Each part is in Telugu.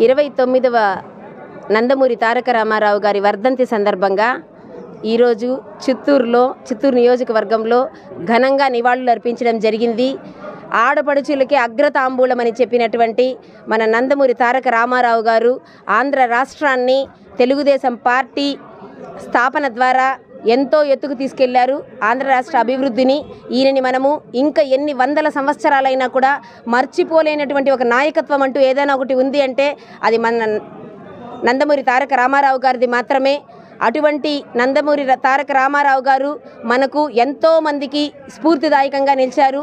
29వ నందమూరి తారక రామారావు గారి వర్ధంతి సందర్భంగా ఈరోజు చిత్తూరు నియోజకవర్గంలో ఘనంగా నివాళులు అర్పించడం జరిగింది. ఆడపడుచులకి అగ్రతాంబూలమని చెప్పినటువంటి మన నందమూరి తారక రామారావు గారు ఆంధ్ర రాష్ట్రాన్ని తెలుగుదేశం పార్టీ స్థాపన ద్వారా ఎంతో ఎత్తుకు తీసుకెళ్లారు. ఆంధ్ర రాష్ట్ర అభివృద్ధిని ఈయనని మనము ఇంకా ఎన్ని వందల సంవత్సరాలైనా కూడా మర్చిపోలేనటువంటి ఒక నాయకత్వం అంటూ ఏదైనా ఒకటి ఉంది అంటే అది మన నందమూరి తారక రామారావు గారిది మాత్రమే. అటువంటి నందమూరి తారక రామారావు గారు మనకు ఎంతో మందికి స్ఫూర్తిదాయకంగా నిలిచారు.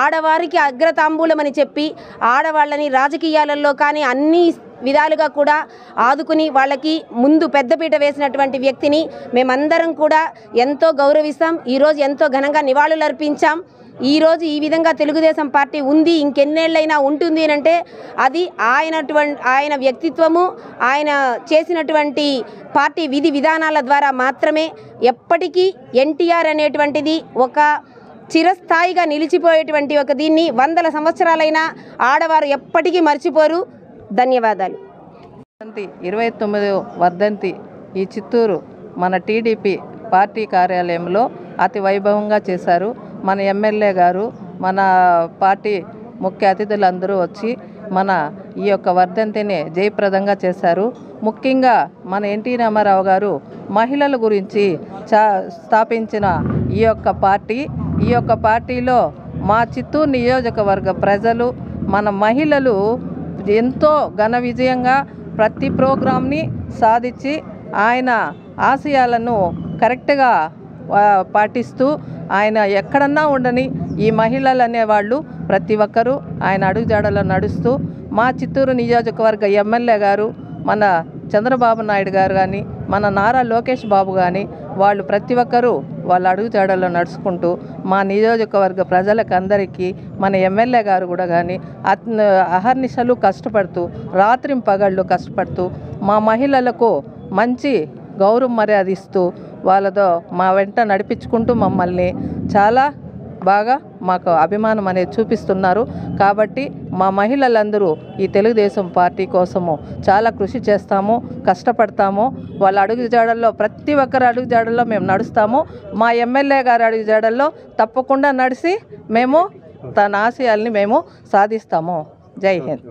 ఆడవారికి అగ్రతాంబూలమని చెప్పి ఆడవాళ్ళని రాజకీయాలలో కానీ అన్ని విధాలుగా కూడా ఆదుకుని వాళ్ళకి ముందు పెద్దపీట వేసినటువంటి వ్యక్తిని మేమందరం కూడా ఎంతో గౌరవిస్తాం. ఈరోజు ఎంతో ఘనంగా నివాళులు అర్పించాం. ఈరోజు ఈ విధంగా తెలుగుదేశం పార్టీ ఉంది, ఇంకెన్నేళ్ళైనా ఉంటుంది అంటే అది ఆయన వ్యక్తిత్వము, ఆయన చేసినటువంటి పార్టీ విధి విధానాల ద్వారా మాత్రమే. ఎప్పటికీ ఎన్టీఆర్ అనేటువంటిది ఒక చిరస్థాయిగా నిలిచిపోయేటువంటి ఒక దీన్ని వందల సంవత్సరాలైనా ఆడవారు ఎప్పటికీ మర్చిపోరు. ధన్యవాదాలు. 29వ వర్ధంతి ఈ చిత్తూరు మన టీడీపీ పార్టీ కార్యాలయంలో అతి వైభవంగా చేశారు. మన ఎమ్మెల్యే గారు, మన పార్టీ ముఖ్య అతిథులందరూ వచ్చి మన ఈ యొక్క వర్ధంతిని జయప్రదంగా చేశారు. ముఖ్యంగా మన ఎన్టీ రామారావు గారు మహిళల గురించి స్థాపించిన ఈ యొక్క పార్టీలో మా చిత్తూరు నియోజకవర్గ ప్రజలు, మన మహిళలు ఎంతో ఘన విజయంగా ప్రతి ప్రోగ్రాంని సాధించి ఆయన ఆశయాలను కరెక్ట్గా పాటిస్తూ ఆయన ఎక్కడన్నా ఉండని ఈ మహిళలు అనేవాళ్ళు ప్రతి ఒక్కరూ ఆయన అడుగుజాడలో నడుస్తూ మా చిత్తూరు నియోజకవర్గ ఎమ్మెల్యే గారు, మన చంద్రబాబు నాయుడు గారు కానీ, మన నారా లోకేష్ బాబు కానీ వాళ్ళు ప్రతి ఒక్కరూ వాళ్ళ అడుగుజాడల్లో నడుచుకుంటూ మా నియోజకవర్గ ప్రజలకు అందరికీ మన ఎమ్మెల్యే గారు కూడా కానీ అహర్నిశలు కష్టపడుతూ రాత్రింపగళ్ళు కష్టపడుతూ మా మహిళలకు మంచి గౌరవ మర్యాద ఇస్తూ వాళ్ళతో మా వెంట నడిపించుకుంటూ మమ్మల్ని చాలా బాగా మాకు అభిమానం అనేది చూపిస్తున్నారు. కాబట్టి మా మహిళలందరూ ఈ తెలుగుదేశం పార్టీ కోసము చాలా కృషి చేస్తాము, కష్టపడతాము. వాళ్ళ అడుగుజాడల్లో ప్రతి ఒక్కరి అడుగుజాడల్లో మేము నడుస్తాము. మా ఎమ్మెల్యే గారి అడుగుజాడల్లో తప్పకుండా నడిచి మేము తన ఆశయాల్ని మేము సాధిస్తాము. జై హింద్.